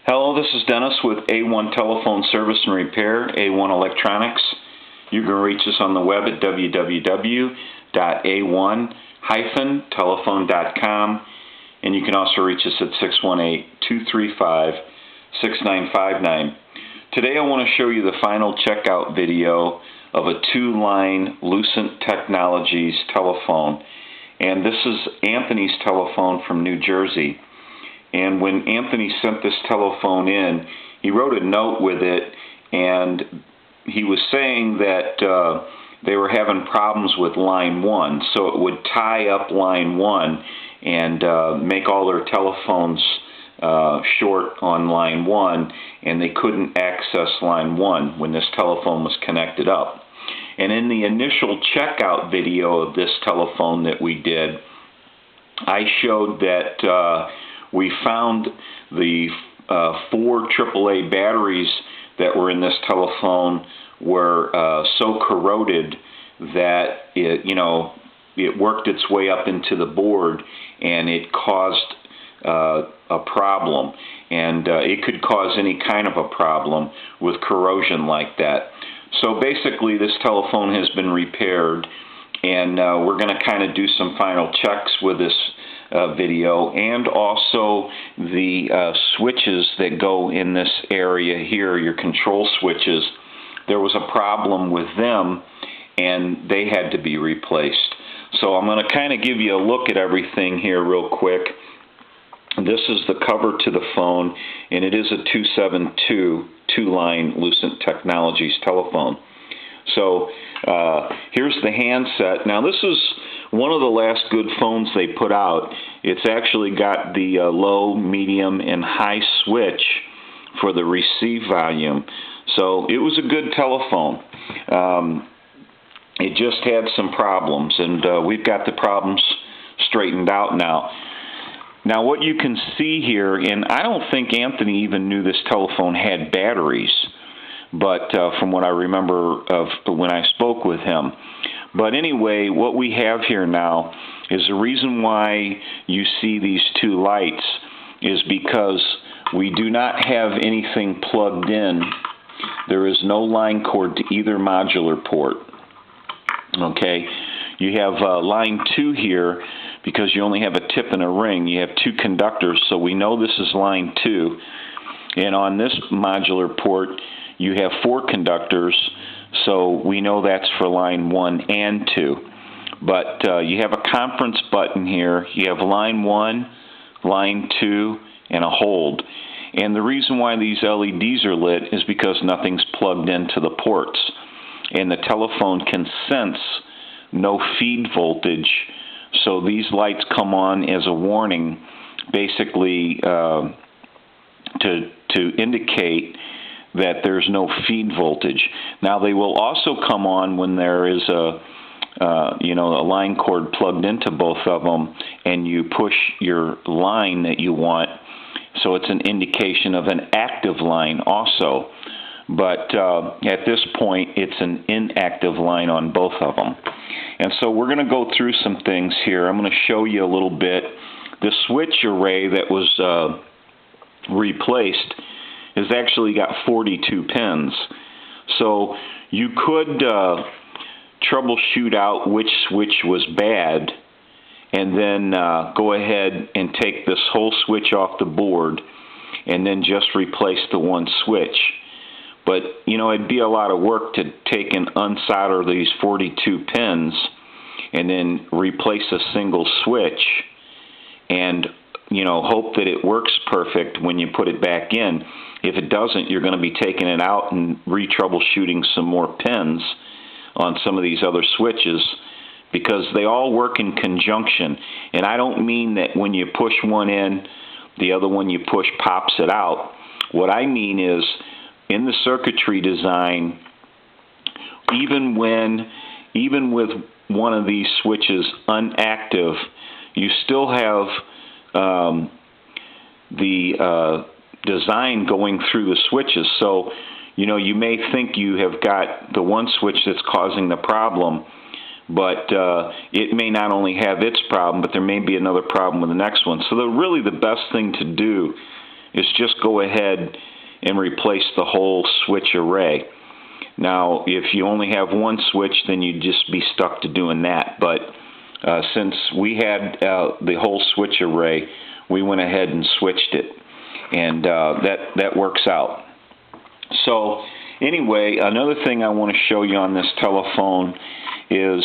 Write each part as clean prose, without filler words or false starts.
Hello, this is Dennis with A1 Telephone Service and Repair, A1 Electronics. You can reach us on the web at www.a1-telephone.com, and you can also reach us at 618-235-6959. Today I want to show you the final checkout video of a 2-line Lucent Technologies telephone. And this is Anthony's telephone from New Jersey. And when Anthony sent this telephone in, he wrote a note with it, and he was saying that they were having problems with line 1, so it would tie up line 1 and make all their telephones short on line 1, and they couldn't access line 1 when this telephone was connected up. And in the initial checkout video of this telephone that we did, I showed that we found the 4 AAA batteries that were in this telephone were so corroded that it worked its way up into the board, and it caused a problem. And it could cause any kind of a problem with corrosion like that. So basically this telephone has been repaired, and we're going to kind of do some final checks with this video, and also the switches that go in this area here, your control switches. There was a problem with them, and they had to be replaced. So I'm going to kind of give you a look at everything here real quick. This is the cover to the phone, and it is a 272 2-line Lucent Technologies telephone. So here's the handset. Now this is one of the last good phones they put out. It's actually got the low, medium, and high switch for the receive volume. So it was a good telephone. It just had some problems, and we've got the problems straightened out now. Now what you can see here, and I don't think Anthony even knew this telephone had batteries, but from what I remember of when I spoke with him. But anyway, what we have here now is the reason why you see these 2 lights is because we do not have anything plugged in. There is no line cord to either modular port. Okay, you have line 2 here because you only have a tip and a ring. You have 2 conductors, so we know this is line 2. And on this modular port, you have 4 conductors, so we know that's for line 1 and 2. But you have a conference button here. You have line 1, line 2, and a hold. And the reason why these LEDs are lit is because nothing's plugged into the ports. And the telephone can sense no feed voltage, so these lights come on as a warning, basically to indicate that there's no feed voltage. Now they will also come on when there is a line cord plugged into both of them, and you push your line that you want, so it's an indication of an active line also. But at this point, it's an inactive line on both of them. And so we're going to go through some things here. I'm going to show you a little bit. The switch array that was replaced has actually got 42 pins. So you could troubleshoot out which switch was bad, and then go ahead and take this whole switch off the board and then just replace the one switch. But, it'd be a lot of work to take and unsolder these 42 pins and then replace a single switch and, hope that it works perfect when you put it back in. If it doesn't, you're going to be taking it out and re-troubleshooting some more pins on some of these other switches, because they all work in conjunction. And I don't mean that when you push one in, the other one you push pops it out. What I mean is, in the circuitry design, even with one of these switches unactive, you still have the design going through the switches. So, you may think you have got the one switch that's causing the problem, but it may not only have its problem, but there may be another problem with the next one. So really the best thing to do is just go ahead and replace the whole switch array. Now, if you only have one switch, then you'd just be stuck to doing that. But since we had the whole switch array, we went ahead and switched it, and that works out. So anyway, another thing I want to show you on this telephone is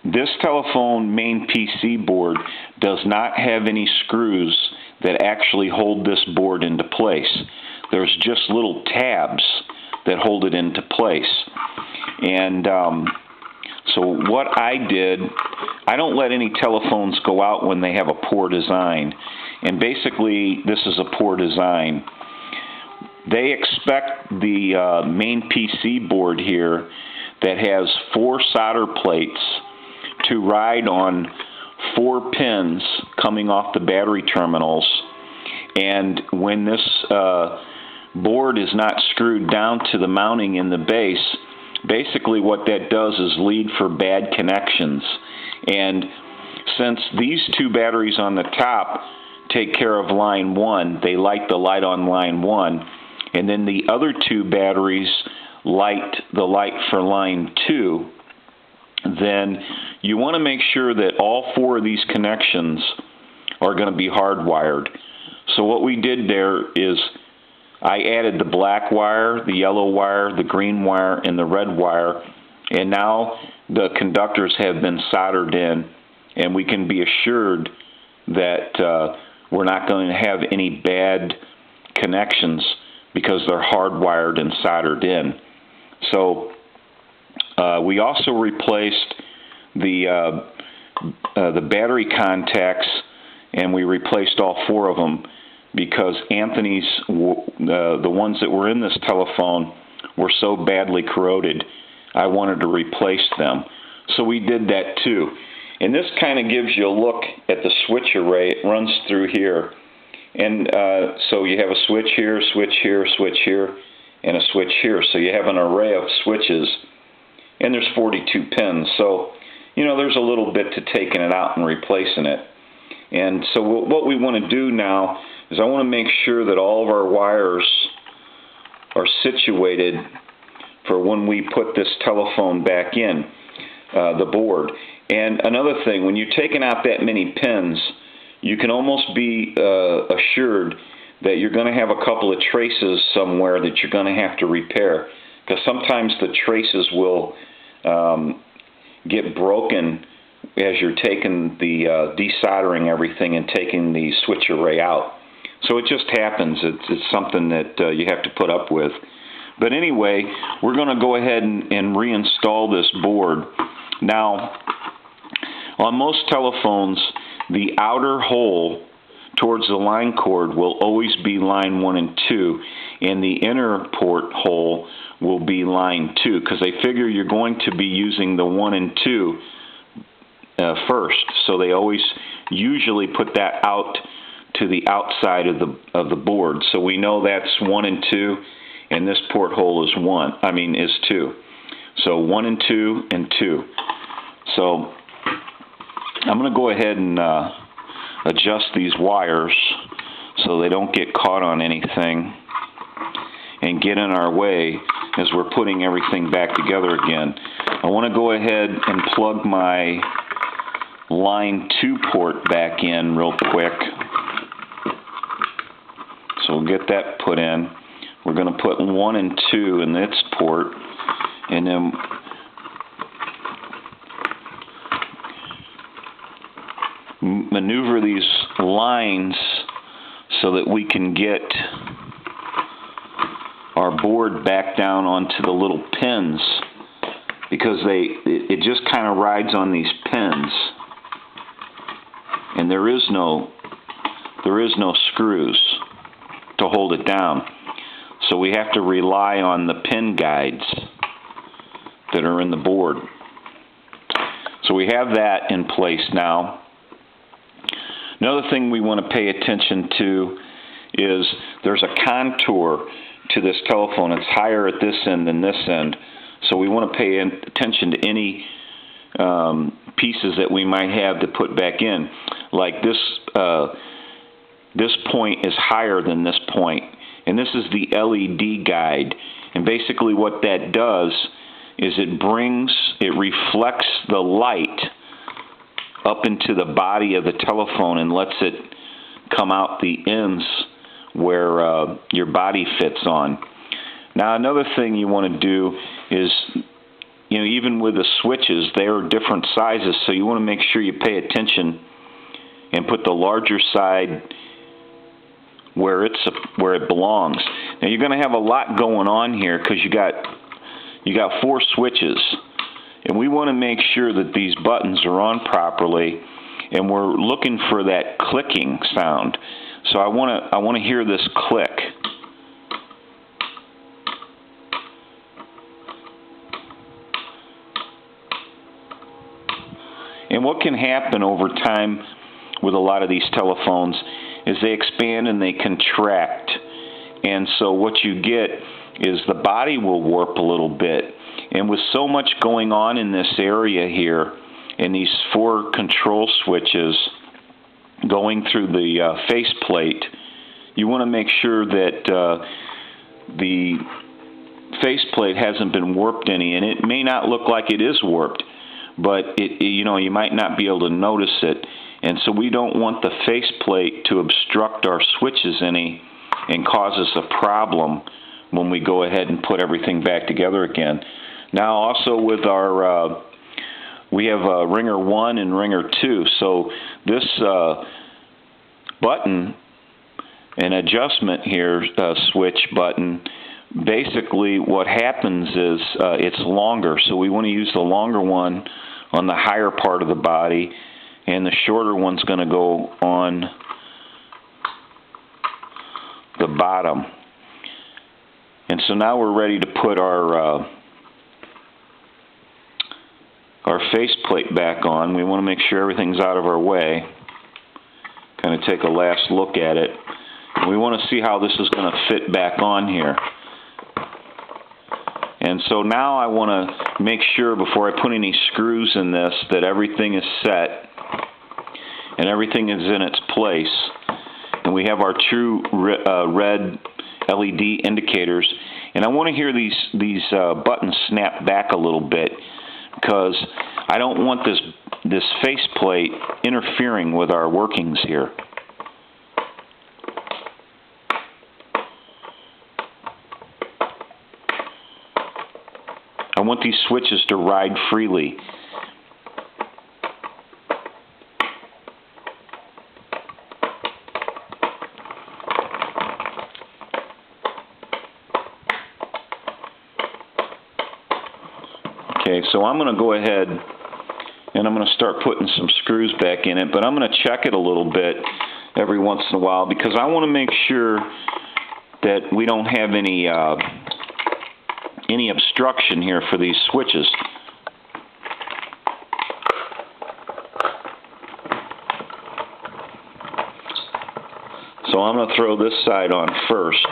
this telephone main PC board does not have any screws that actually hold this board into place. There's just little tabs that hold it into place. And so what I did, I don't let any telephones go out when they have a poor design. And basically, this is a poor design. They expect the main PC board here that has 4 solder plates to ride on 4 pins coming off the battery terminals. And when this board is not screwed down to the mounting in the base, basically what that does is lead for bad connections. And since these 2 batteries on the top take care of line 1, they light the light on line 1, and then the other 2 batteries light the light for line 2, then you want to make sure that all 4 of these connections are going to be hardwired. So what we did there is I added the black wire, the yellow wire, the green wire, and the red wire, and now the conductors have been soldered in, and we can be assured that we're not going to have any bad connections because they're hardwired and soldered in. So we also replaced the battery contacts, and we replaced all 4 of them because Anthony's, the ones that were in this telephone, were so badly corroded, I wanted to replace them. So we did that too. And this kind of gives you a look at the switch array. It runs through here. And so you have a switch here, switch here, switch here, and a switch here. So you have an array of switches, and there's 42 pins. So, you know, there's a little bit to taking it out and replacing it. And so what we want to do now is I want to make sure that all of our wires are situated for when we put this telephone back in the board. And another thing, when you're taking out that many pins, you can almost be assured that you're going to have a couple of traces somewhere that you're going to have to repair, because sometimes the traces will get broken as you're taking the desoldering everything and taking the switch array out. So it just happens. It's something that you have to put up with. But anyway, we're going to go ahead and reinstall this board. Now, on most telephones, the outer hole towards the line cord will always be line 1 and 2, and the inner port hole will be line 2, because they figure you're going to be using the 1 and 2 first. So they always usually put that out to the outside of the board. So we know that's 1 and 2, and this port hole is 2. So 1 and 2 and 2. So I'm going to go ahead and adjust these wires so they don't get caught on anything and get in our way as we're putting everything back together again. I want to go ahead and plug my line 2 port back in real quick. So we'll get that put in. We're going to put 1 and 2 in its port, and then maneuver these lines so that we can get our board back down onto the little pins, because it just kind of rides on these pins, and there is no screws to hold it down. So we have to rely on the pin guides that are in the board. So we have that in place now. Another thing we want to pay attention to is there's a contour to this telephone. It's higher at this end than this end. So we want to pay attention to any pieces that we might have to put back in. Like this this point is higher than this point. And this is the LED guide. And basically what that does is it reflects the light up into the body of the telephone and lets it come out the ends where your body fits on. Now another thing you want to do is, even with the switches, they are different sizes, so you want to make sure you pay attention and put the larger side where it belongs. Now you're going to have a lot going on here because you got 4 switches, and we want to make sure that these buttons are on properly, and we're looking for that clicking sound. So I want to hear this click. And what can happen over time with a lot of these telephones is they expand and they contract. And so what you get is the body will warp a little bit. And with so much going on in this area here, and these 4 control switches going through the faceplate, you want to make sure that the faceplate hasn't been warped any. And it may not look like it is warped, but you might not be able to notice it. And so we don't want the faceplate to obstruct our switches any and cause us a problem when we go ahead and put everything back together again. Now also with our, we have ringer 1 and ringer 2. So this button, an adjustment here, switch button, basically what happens is it's longer. So we want to use the longer one on the higher part of the body, and the shorter one's going to go on the bottom. And so now we're ready to put our faceplate back on. We want to make sure everything's out of our way. Kind of take a last look at it. We want to see how this is going to fit back on here. And so now I want to make sure before I put any screws in this that everything is set and everything is in its place. And we have our true red LED indicators. And I want to hear these buttons snap back a little bit because I don't want this faceplate interfering with our workings here. I want these switches to ride freely. Okay, so I'm going to go ahead and I'm going to start putting some screws back in it, but I'm going to check it a little bit every once in a while because I want to make sure that we don't have any obstruction here for these switches. So I'm going to throw this side on first,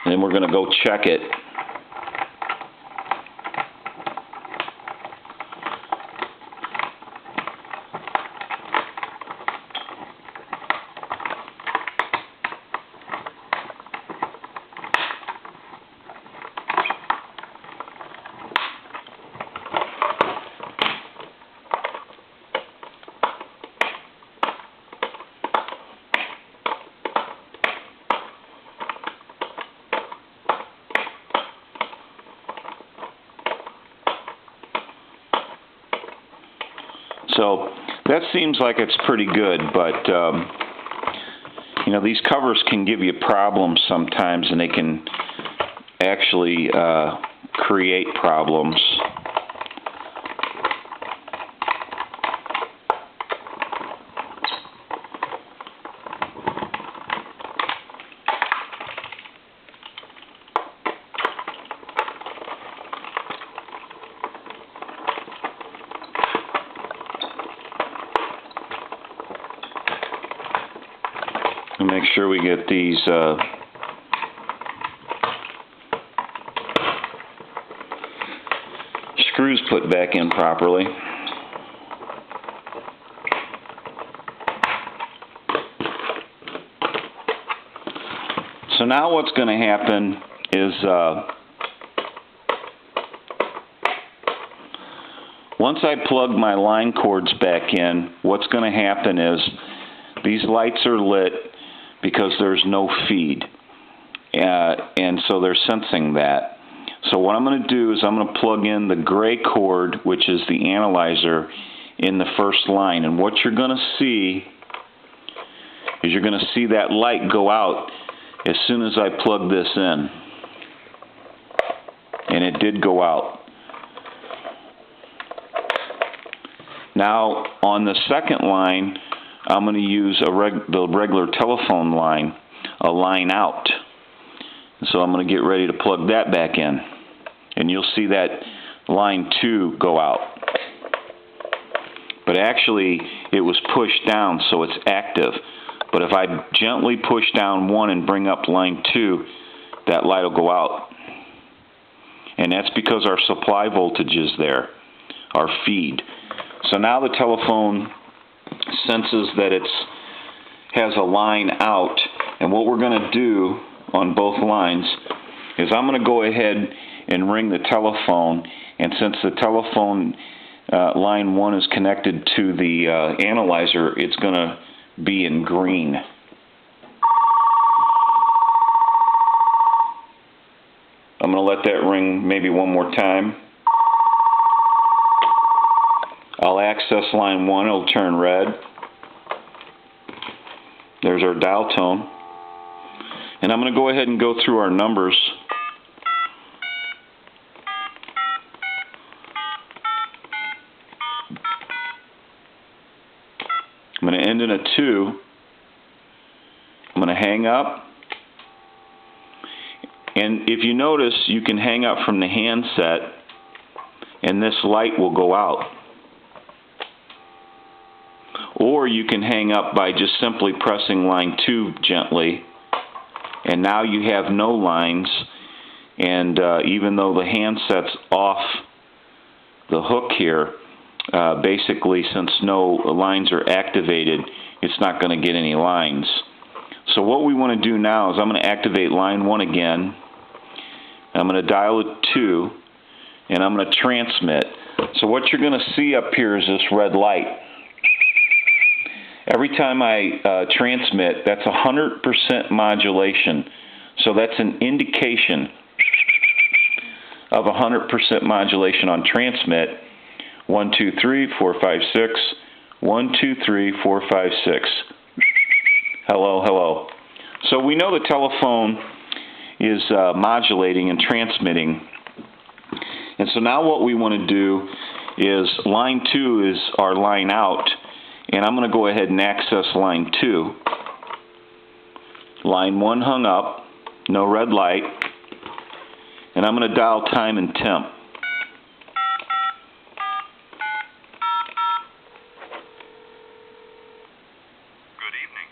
and then we're going to go check it. So that seems like it's pretty good, but these covers can give you problems sometimes, and they can actually create problems. And make sure we get these screws put back in properly. So now what's going to happen is once I plug my line cords back in, what's going to happen is these lights are lit because there's no feed. And so they're sensing that. So what I'm going to do is I'm going to plug in the gray cord, which is the analyzer, in the first line. And what you're going to see is you're going to see that light go out as soon as I plug this in. And it did go out. Now on the second line, I'm going to use the regular telephone line, a line out. So I'm going to get ready to plug that back in. And you'll see that line 2 go out. But actually, it was pushed down, so it's active. But if I gently push down 1 and bring up line 2, that light will go out. And that's because our supply voltage is there, our feed. So now the telephone senses that it has a line out. And what we're going to do on both lines is I'm going to go ahead and ring the telephone, and since the telephone line 1 is connected to the analyzer, it's going to be in green. I'm going to let that ring maybe one more time. I'll access line 1, it'll turn red. There's our dial tone. And I'm going to go ahead and go through our numbers. I'm going to end in a 2. I'm going to hang up. And if you notice, you can hang up from the handset and this light will go out. Or you can hang up by just simply pressing line 2 gently. And now you have no lines, and even though the handset's off the hook here, basically since no lines are activated, it's not going to get any lines. So what we want to do now is I'm going to activate line 1 again. I'm going to dial a 2, and I'm going to transmit. So what you're going to see up here is this red light. Every time I transmit, that's 100% modulation. So that's an indication of 100% modulation on transmit. 1, 2, 3, 4, 5, 6. 1, 2, 3, 4, 5, 6. Hello, hello. So we know the telephone is modulating and transmitting. And so now what we want to do is line 2 is our line out. And I'm going to go ahead and access line 2. Line 1 hung up, no red light. And I'm going to dial time and temp. Good evening.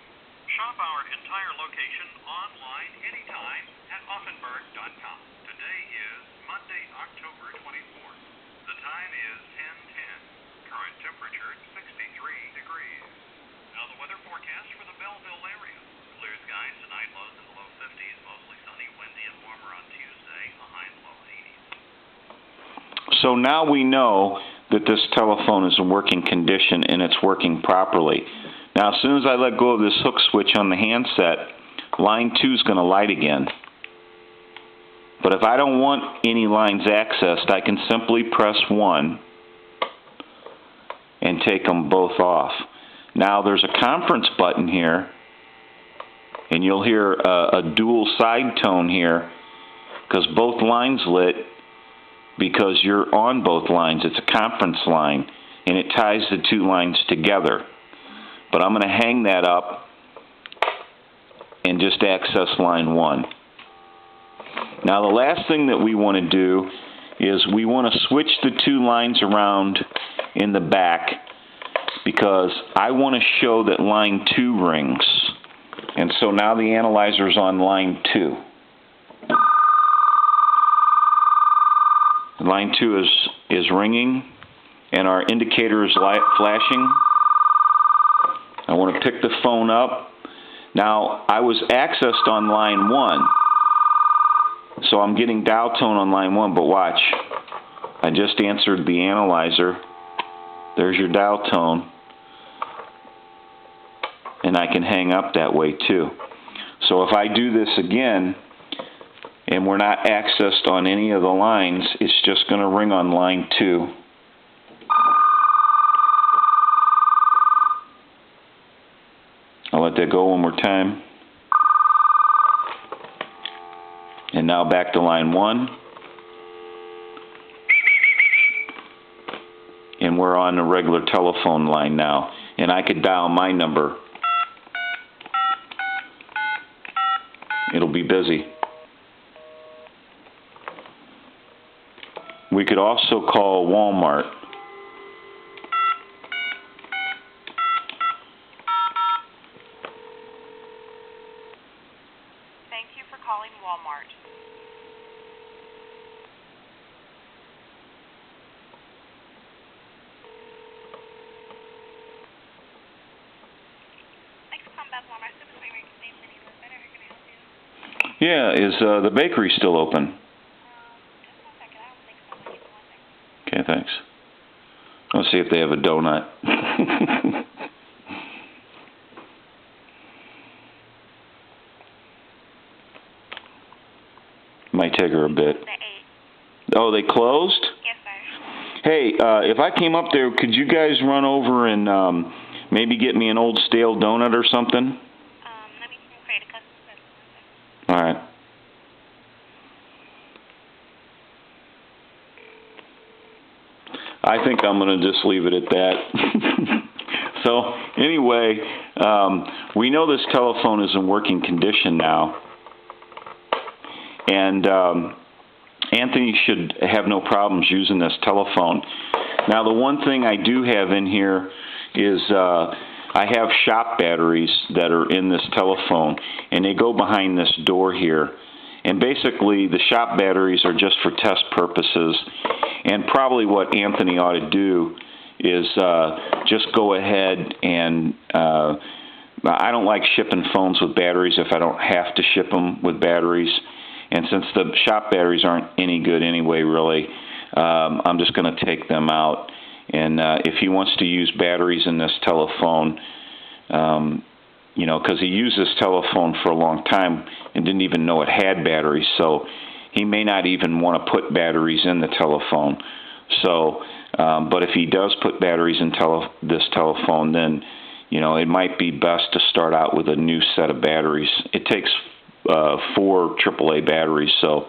Shop our entire location online anytime at Offenburg.com. Today is Monday, October 24th. The time is 10:10. Current temperature 63 degrees. Now the weather forecast for the Belleville area. Clear skies tonight, lows in the low 50s, mostly sunny, windy and warmer on Tuesday, a high in the low 80s. So now we know that this telephone is in working condition and it's working properly. Now as soon as I let go of this hook switch on the handset, line 2 is going to light again. But if I don't want any lines accessed, I can simply press 1 and take them both off. Now there's a conference button here, and you'll hear a dual side tone here because both lines lit because you're on both lines. It's a conference line, and it ties the 2 lines together. But I'm going to hang that up and just access line 1. Now the last thing that we want to do is we want to switch the 2 lines around in the back because I want to show that line 2 rings. And so now the analyzer's on line 2. Line 2 is ringing and our indicator is flashing. I want to pick the phone up. Now, I was accessed on line 1, so I'm getting dial tone on line 1, but watch. I just answered the analyzer. There's your dial tone. And I can hang up that way too. So if I do this again, and we're not accessed on any of the lines, it's just going to ring on line 2. I'll let that go one more time. And now back to line 1. And we're on the regular telephone line now. And I could dial my number. It'll be busy. We could also call Walmart. Thank you for calling Walmart. Thanks for calling Walmart. This is Mary Station. Any better? How can I help you? Yeah, is the bakery still open? Just one second. I don't think so. Give me 1 second. Okay, thanks. Let's see if they have a donut. Might take her a bit. The 8. Oh, they closed? Yes, sir. Hey, if I came up there, could you guys run over and maybe get me an old stale donut or something? Let me create a custom service. All right. I think I'm going to just leave it at that. So, anyway, we know this telephone is in working condition now. And Anthony should have no problems using this telephone. Now, the one thing I do have in here is I have shop batteries that are in this telephone, and they go behind this door here. And basically, the shop batteries are just for test purposes. And probably what Anthony ought to do is just go ahead and I don't like shipping phones with batteries if I don't have to ship them with batteries. And since the shop batteries aren't any good anyway, really, I'm just going to take them out. And if he wants to use batteries in this telephone, you know, because he used this telephone for a long time and didn't even know it had batteries, so he may not even want to put batteries in the telephone. So, but if he does put batteries in this telephone, then, you know, it might be best to start out with a new set of batteries. It takes 4 AAA batteries, so